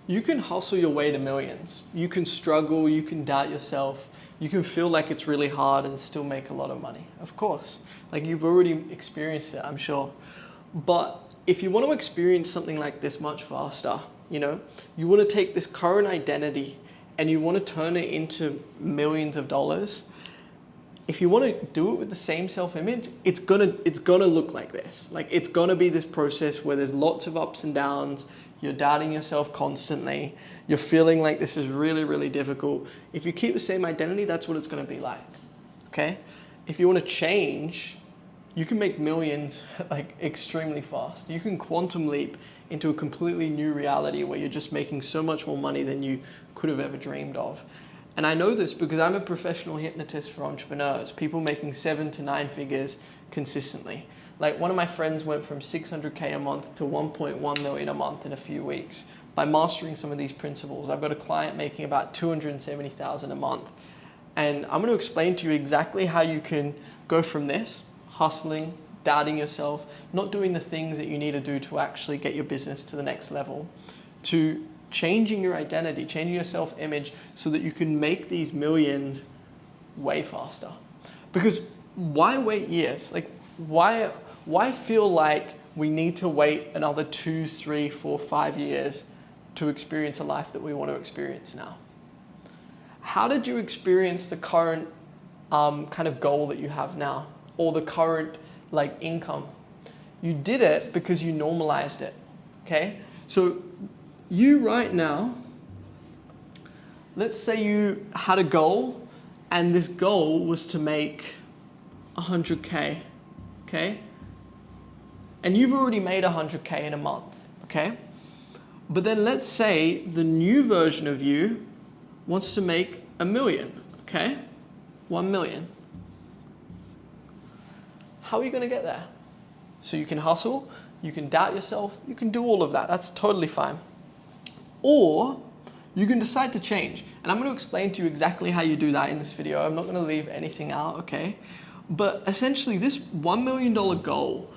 You can hustle your way to millions. You can struggle, you can doubt yourself, you can feel like it's really hard and still make a lot of money. Of course. Like you've already experienced it, I'm sure. But if you want to experience something like this much faster, you know, you want to take this current identity and you want to turn it into millions of dollars. If you want to do it with the same self-image, it's gonna look like this. Like it's gonna be this process where there's lots of ups and downs. You're doubting yourself constantly. You're feeling like this is really, really difficult. If you keep the same identity, that's what it's gonna be like, okay? If you wanna change, you can make millions like extremely fast. You can quantum leap into a completely new reality where you're just making so much more money than you could have ever dreamed of. And I know this because I'm a professional hypnotist for entrepreneurs, people making 7 to 9 figures consistently. Like one of my friends went from 600K a month to 1.1 million a month in a few weeks by mastering some of these principles. I've got a client making about 270,000 a month. And I'm going to explain to you exactly how you can go from this, hustling, doubting yourself, not doing the things that you need to do to actually get your business to the next level, to changing your identity, changing your self-image so that you can make these millions way faster. Because why wait years? Like why feel like we need to wait another 2, 3, 4, 5 years to experience a life that we want to experience now? How did you experience the current kind of goal that you have now, or the current like income? You did it because you normalized it, okay? So you right now, let's say you had a goal and this goal was to make 100K, okay? And you've already made 100K in a month, okay? But then let's say the new version of you wants to make 1 million, okay? 1 million. How are you gonna get there? So you can hustle, you can doubt yourself, you can do all of that, that's totally fine. Or you can decide to change. And I'm going to explain to you exactly how you do that in this video. I'm not going to leave anything out, okay? But essentially this $1 million goal,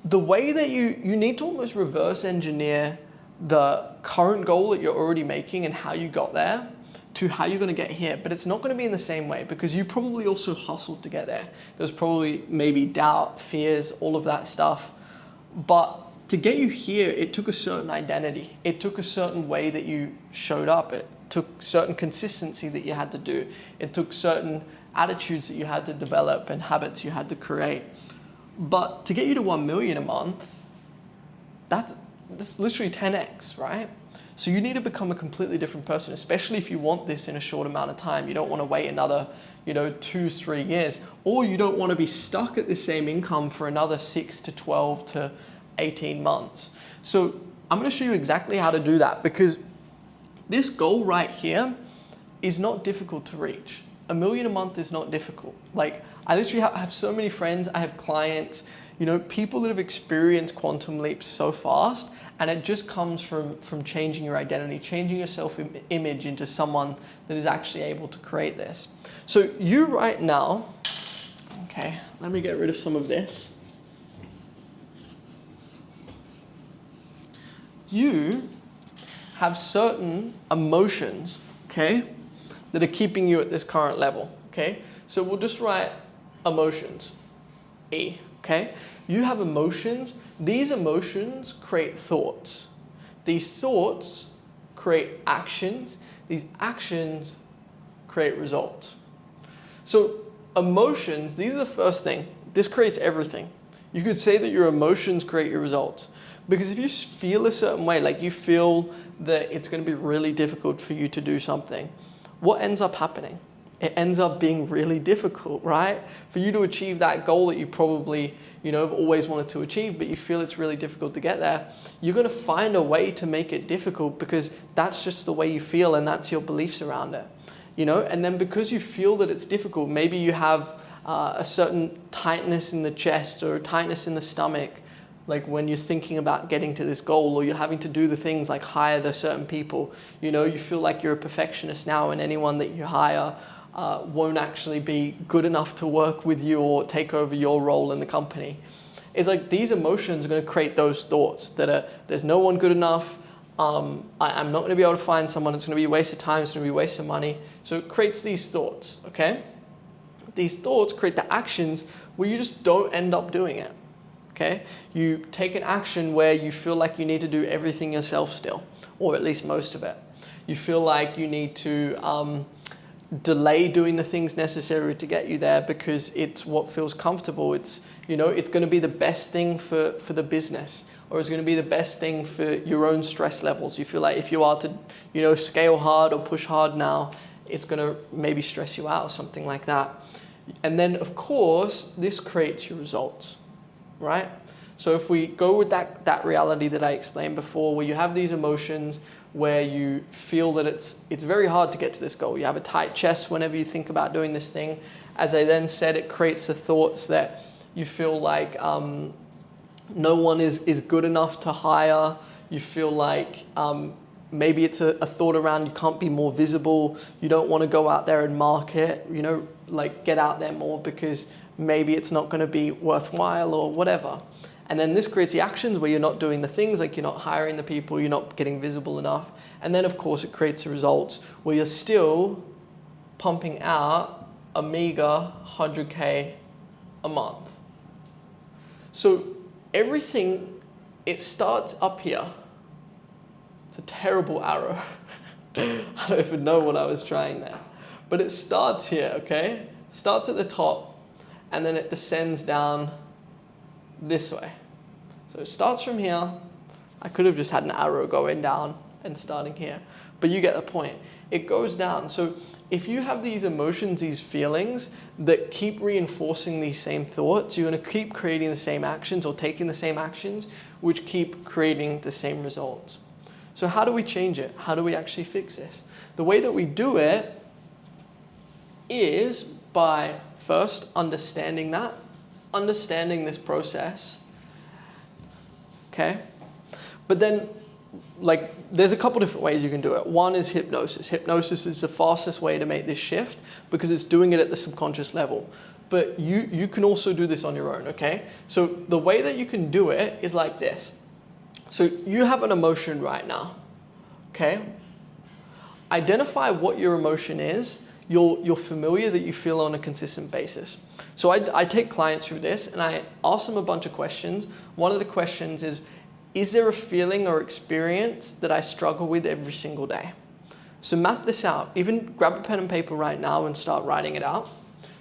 the way that you need to almost reverse engineer the current goal that you're already making and how you got there to how you're going to get here. But it's not going to be in the same way because you probably also hustled to get there. There's probably maybe doubt, fears, all of that stuff. But to get you here, it took a certain identity. It took a certain way that you showed up. It took certain consistency that you had to do. It took certain attitudes that you had to develop and habits you had to create. But to get you to 1 million a month, that's literally 10x, right? So you need to become a completely different person, especially if you want this in a short amount of time. You don't want to wait another, 2, 3 years, or you don't want to be stuck at the same income for another 6 to 12 to 18 months. So I'm going to show you exactly how to do that because this goal right here is not difficult to reach. 1 million a month is not difficult. Like I literally have so many friends, I have clients, people that have experienced quantum leaps so fast, and it just comes from changing your identity, changing your self-image into someone that is actually able to create this. So you right now, okay, let me get rid of some of this. You have certain emotions, okay, that are keeping you at this current level, okay? So we'll just write emotions, E, okay? You have emotions. These emotions create thoughts. These thoughts create actions. These actions create results. So emotions, these are the first thing. This creates everything. You could say that your emotions create your results. Because if you feel a certain way, like you feel that it's going to be really difficult for you to do something, what ends up happening? It ends up being really difficult, right? For you to achieve that goal that you probably, have always wanted to achieve, but you feel it's really difficult to get there, you're going to find a way to make it difficult because that's just the way you feel and that's your beliefs around it, And then because you feel that it's difficult, maybe you have a certain tightness in the chest or tightness in the stomach, like when you're thinking about getting to this goal, or you're having to do the things like hire the certain people, you feel like you're a perfectionist now and anyone that you hire won't actually be good enough to work with you or take over your role in the company. It's like these emotions are going to create those thoughts that there's no one good enough, I'm not going to be able to find someone. It's going to be a waste of time. It's going to be a waste of money. So it creates these thoughts, okay? These thoughts create the actions where you just don't end up doing it, okay? You take an action where you feel like you need to do everything yourself still, or at least most of it. You feel like you need to delay doing the things necessary to get you there because it's what feels comfortable. It's, you know, it's going to be the best thing for the business, or it's going to be the best thing for your own stress levels. You feel like if you are to, you know, scale hard or push hard now, it's going to maybe stress you out or something like that. And then, of course, this creates your results, right? So if we go with that reality that I explained before, where you have these emotions, where you feel that it's very hard to get to this goal. You have a tight chest whenever you think about doing this thing. As I then said, it creates the thoughts that you feel like no one is good enough to hire. You feel like maybe it's a thought around you can't be more visible. You don't want to go out there and market, you know, like get out there more because maybe it's not going to be worthwhile or whatever. And then this creates the actions where you're not doing the things, like you're not hiring the people, you're not getting visible enough. And then of course it creates the results where you're still pumping out a meager 100K a month. So everything, it starts up here. It's a terrible arrow. I don't even know what I was trying there. But it starts here, okay? Starts at the top and then it descends down this way. So it starts from here. I could have just had an arrow going down and starting here, but you get the point. It goes down. So if you have these emotions, these feelings that keep reinforcing these same thoughts, you're going to keep creating the same actions or taking the same actions, which keep creating the same results. So how do we change it? How do we actually fix this? The way that we do it is by first understanding this process, okay? But then, like, there's a couple different ways you can do it. One is hypnosis. Hypnosis is the fastest way to make this shift because it's doing it at the subconscious level. But you can also do this on your own, okay? So the way that you can do it is like this. So you have an emotion right now, okay? Identify what your emotion is. You're familiar that you feel on a consistent basis. So I take clients through this and I ask them a bunch of questions. One of the questions is there a feeling or experience that I struggle with every single day? So map this out. Even grab a pen and paper right now and start writing it out.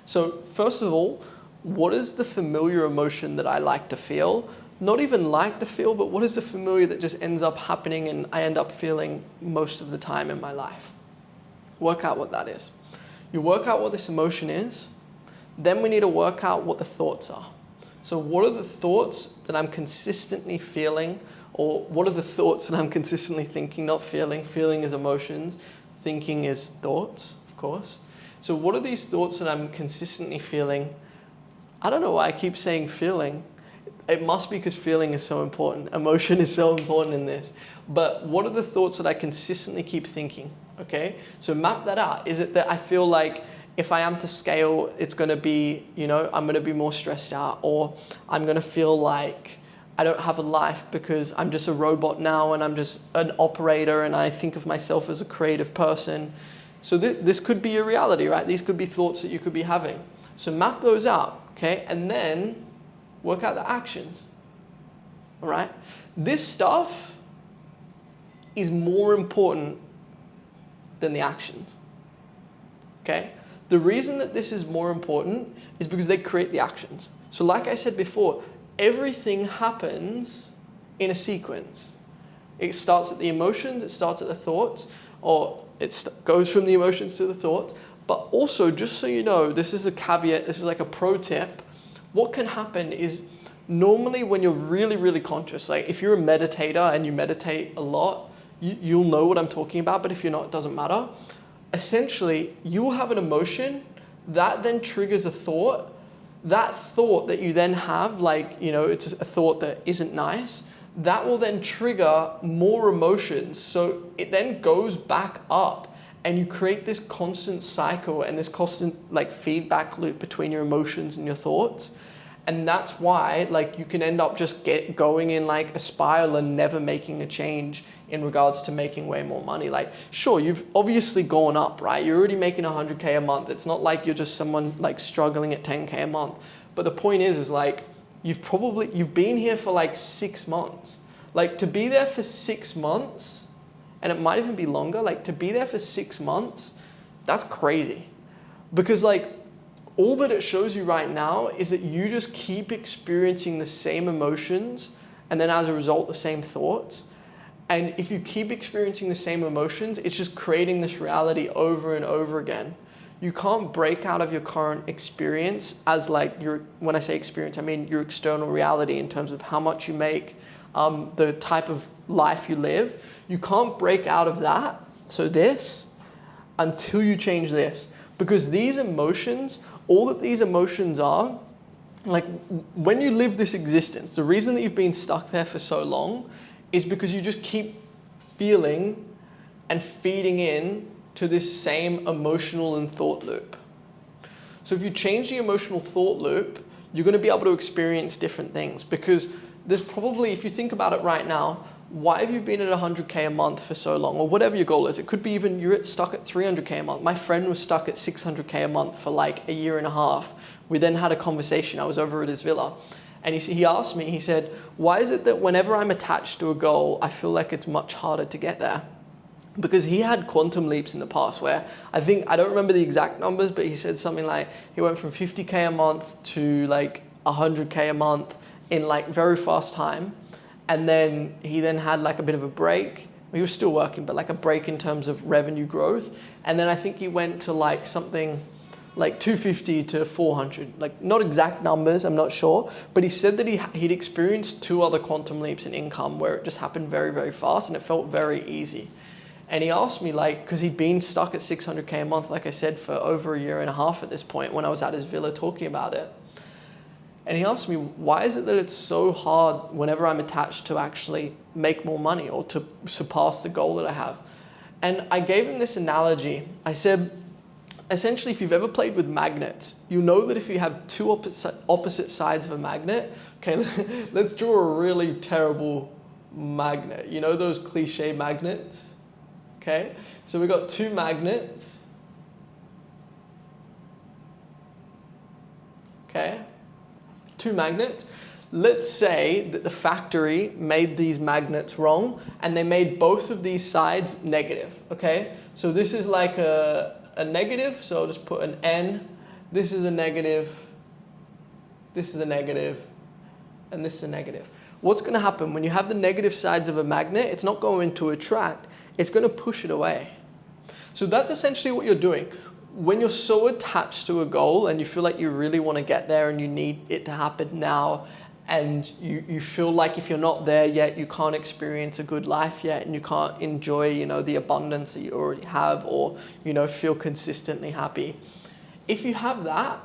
So first of all, what is the familiar emotion that I like to feel? Not even like to feel, but what is the familiar that just ends up happening and I end up feeling most of the time in my life? Work out what that is. You work out what this emotion is, then we need to work out what the thoughts are. So what are the thoughts that I'm consistently feeling, or what are the thoughts that I'm consistently thinking, not feeling? Feeling is emotions, thinking is thoughts, of course. So what are these thoughts that I'm consistently feeling? I don't know why I keep saying feeling. It must be because feeling is so important. Emotion is so important in this. But what are the thoughts that I consistently keep thinking? Okay, so map that out. Is it that I feel like if I am to scale, it's going to be, you know, I'm going to be more stressed out, or I'm going to feel like I don't have a life because I'm just a robot now and I'm just an operator and I think of myself as a creative person. So this could be your reality, right? These could be thoughts that you could be having. So map those out, okay? And then work out the actions, all right? This stuff is more important than the actions, okay? The reason that this is more important is because they create the actions. So like I said before, everything happens in a sequence. It starts at the emotions, it starts at the thoughts, or it goes from the emotions to the thoughts. But also, just so you know, this is a caveat, this is like a pro tip. What can happen is normally when you're really, really conscious, like if you're a meditator and you meditate a lot, you'll know what I'm talking about, but if you're not, it doesn't matter. Essentially, you will have an emotion that then triggers a thought. That thought that you then have, like, you know, it's a thought that isn't nice, that will then trigger more emotions. So it then goes back up and you create this constant cycle and this constant like feedback loop between your emotions and your thoughts. And that's why like you can end up just going in like a spiral and never making a change in regards to making way more money. Like, sure, you've obviously gone up, right? You're already making 100K a month. It's not like you're just someone like struggling at 10K a month. But the point is like, you've been here for like 6 months. Like, to be there for 6 months, and it might even be longer, like to be there for 6 months, that's crazy. Because like, all that it shows you right now is that you just keep experiencing the same emotions, and then as a result, the same thoughts. And if you keep experiencing the same emotions, it's just creating this reality over and over again. You can't break out of your current experience as like when I say experience, I mean your external reality in terms of how much you make, the type of life you live. You can't break out of that, so this, until you change this. Because these emotions, all that these emotions are, like when you live this existence, the reason that you've been stuck there for so long is because you just keep feeling and feeding in to this same emotional and thought loop. So if you change the emotional thought loop, you're going to be able to experience different things, because there's probably, if you think about it right now, why have you been at 100K a month for so long, or whatever your goal is? It could be even you're stuck at 300K a month. My friend was stuck at 600K a month for like a year and a half. We then had a conversation. I was over at his villa, and he asked me, he said, why is it that whenever I'm attached to a goal, I feel like it's much harder to get there? Because he had quantum leaps in the past where I don't remember the exact numbers, but he said something like he went from 50K a month to like 100K a month in like very fast time. And then he had like a bit of a break. He was still working, but like a break in terms of revenue growth. And then I think he went to like something like 250 to 400, like not exact numbers, I'm not sure. But he said that he'd experienced 2 other quantum leaps in income where it just happened very, very fast and it felt very easy. And he asked me like, because he'd been stuck at 600K a month, like I said, for over a year and a half at this point when I was at his villa talking about it. And he asked me, why is it that it's so hard whenever I'm attached to actually make more money or to surpass the goal that I have? And I gave him this analogy. I said, essentially, if you've ever played with magnets, you know that if you have 2 opposite sides of a magnet, okay, let's draw a really terrible magnet. You know those cliche magnets? Okay, so we got 2 magnets. Okay, 2 magnets. Let's say that the factory made these magnets wrong and they made both of these sides negative, okay? So this is like a negative, so I'll just put an N. This is a negative, this is a negative, and this is a negative. What's gonna happen when you have the negative sides of a magnet? It's not going to attract, it's gonna push it away. So that's essentially what you're doing. When you're so attached to a goal and you feel like you really want to get there and you need it to happen now, and you feel like if you're not there yet, you can't experience a good life yet, and you can't enjoy, you know, the abundance that you already have, or, you know, feel consistently happy. If you have that,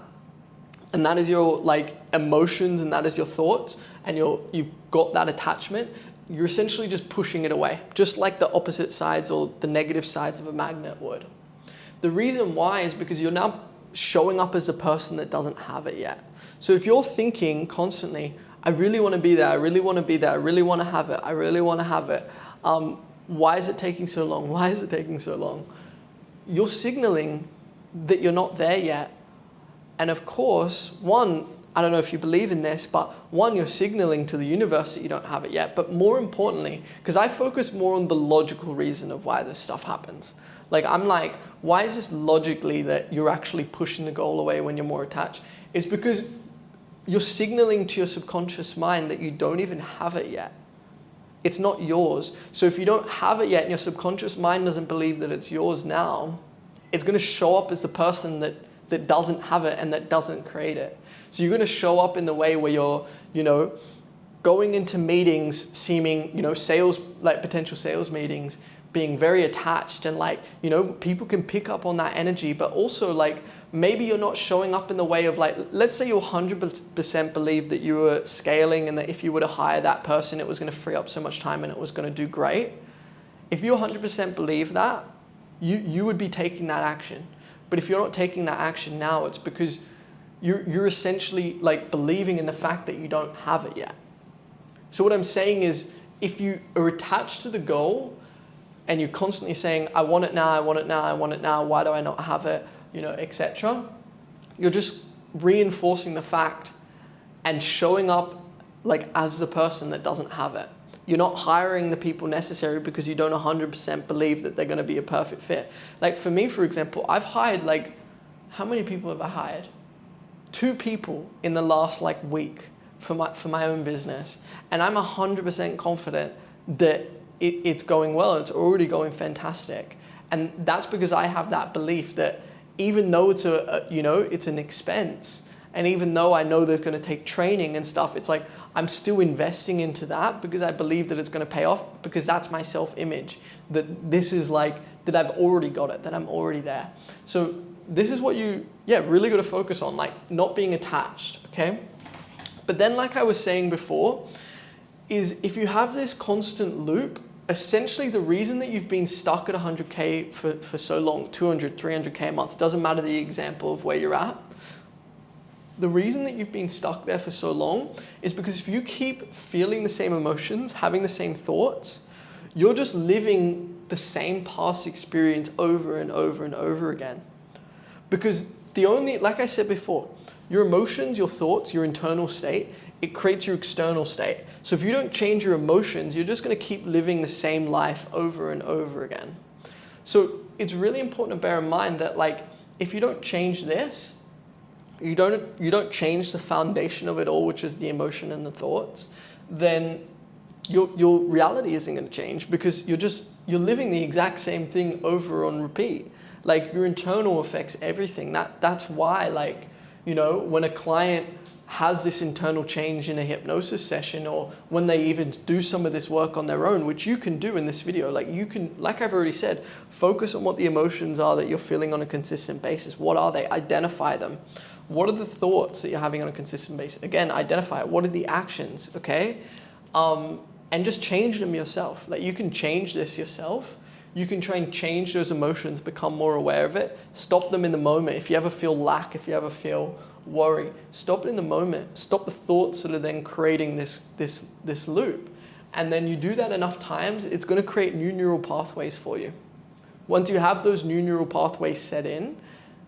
and that is your like emotions and that is your thoughts, and you've got that attachment, you're essentially just pushing it away, just like the opposite sides or the negative sides of a magnet would. The reason why is because you're now showing up as a person that doesn't have it yet. So if you're thinking constantly, I really want to be there, I really want to be there, I really want to have it, I really want to have it. Why is it taking so long? Why is it taking so long? You're signaling that you're not there yet. And of course, one, I don't know if you believe in this, but one, you're signaling to the universe that you don't have it yet. But more importantly, because I focus more on the logical reason of why this stuff happens. Like, I'm like, why is this logically that you're actually pushing the goal away when you're more attached? It's because you're signaling to your subconscious mind that you don't even have it yet. It's not yours. So if you don't have it yet and your subconscious mind doesn't believe that it's yours now, it's going to show up as the person that doesn't have it and that doesn't create it. So you're going to show up in the way where you're, you know, going into meetings seeming, you know, sales, like potential sales meetings, being very attached, and like, you know, people can pick up on that energy, but also like maybe you're not showing up in the way of like, let's say you 100% believe that you were scaling and that if you were to hire that person, it was going to free up so much time and it was going to do great. If you 100% believe that, you would be taking that action. But if you're not taking that action now, it's because you're essentially like believing in the fact that you don't have it yet. So what I'm saying is, if you are attached to the goal and you're constantly saying, I want it now, I want it now, I want it now, why do I not have it, etc., you're just reinforcing the fact and showing up like as the person that doesn't have it. You're not hiring the people necessary because you don't 100% believe that they're going to be a perfect fit. Like for me, for example, I've hired how many people have I hired? 2 people in the last week for my own business. And I'm 100% confident that it's going well. It's already going fantastic. And that's because I have that belief that even though it's it's an expense, and even though I know there's going to take training and stuff, it's like I'm still investing into that because I believe that it's going to pay off, because that's my self-image, that this is that I've already got it, that I'm already there. So this is what you really got to focus on, not being attached, okay? But then, like I was saying before, is if you have this constant loop, essentially the reason that you've been stuck at 100K for so long, 200, 300K a month, doesn't matter the example of where you're at, the reason that you've been stuck there for so long is because if you keep feeling the same emotions, having the same thoughts, you're just living the same past experience over and over and over again. Because like I said before, your emotions, your thoughts, your internal state, it creates your external state. So if you don't change your emotions, you're just going to keep living the same life over and over again. So it's really important to bear in mind that if you don't change this, you don't change the foundation of it all, which is the emotion and the thoughts, then your reality isn't going to change, because you're living the exact same thing over on repeat. Your internal affects everything. That's why when a client has this internal change in a hypnosis session, or when they even do some of this work on their own, which you can do in this video, you can, like I've already said, focus on what the emotions are that you're feeling on a consistent basis. What are they? Identify them. What are the thoughts that you're having on a consistent basis? Again, identify it. What are the actions, okay? And just change them yourself. You can change this yourself. You can try and change those emotions, become more aware of it, stop them in the moment. If you ever feel lack, if you ever feel worry, stop it in the moment. Stop the thoughts that are then creating this loop. And then you do that enough times, it's going to create new neural pathways for you. Once you have those new neural pathways set in,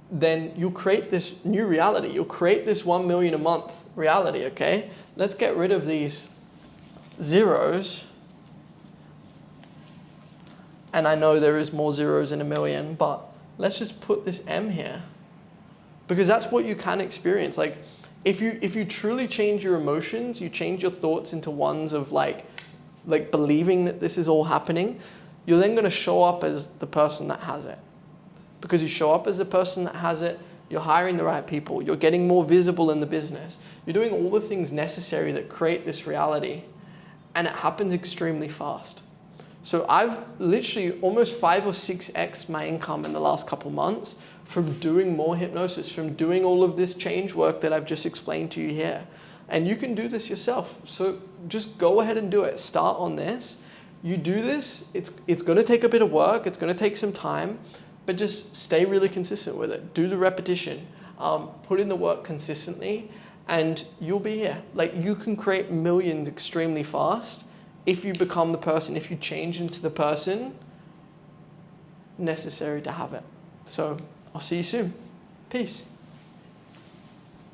then you'll create this new reality. You'll create this 1 million a month reality, okay? Let's get rid of these zeros. And I know there is more zeros in a million, but let's just put this M here, because that's what you can experience. If you truly change your emotions, you change your thoughts into ones of believing that this is all happening, you're then going to show up as the person that has it. Because you show up as the person that has it, you're hiring the right people, you're getting more visible in the business, you're doing all the things necessary that create this reality, and it happens extremely fast. So I've literally almost 5 or 6x my income in the last couple months from doing more hypnosis, from doing all of this change work that I've just explained to you here. And you can do this yourself. So just go ahead and do it. Start on this. You do this, it's going to take a bit of work, it's going to take some time, but just stay really consistent with it. Do the repetition, put in the work consistently, and you'll be here. You can create millions extremely fast if you become the person, if you change into the person necessary to have it. So I'll see you soon. Peace.